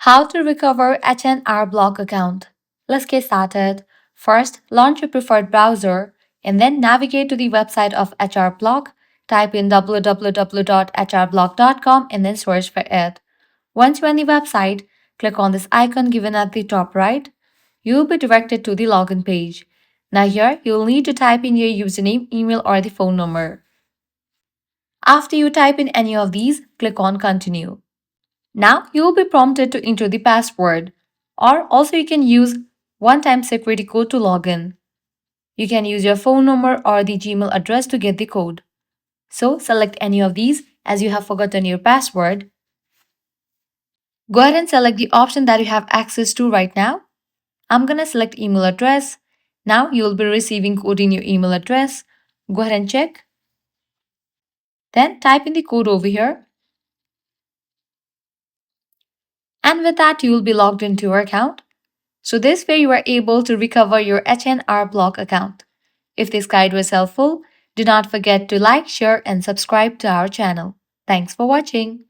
How to recover H&R Block account. Let's get started. First, launch your preferred browser and then navigate to the website of HR Block. Type in www.hrblock.com and then search for it. Once you're on the website, click on this icon given at the top right. You will be directed to the login page. Now here, you'll need to type in your username, email, or the phone number. After you type in any of these, click on Continue. Now you will be prompted to enter the password, or also you can use one-time security code to log in. You can use your phone number or the Gmail address to get the code. So select any of these as you have forgotten your password. Go ahead and select the option that you have access to right now. I'm gonna select email address. Now you will be receiving code in your email address. Go ahead and check. Then type in the code over here. And with that, you will be logged into your account. So this way you are able to recover your H&R Block account. If this guide was helpful, do not forget to like, share and subscribe to our channel. Thanks for watching.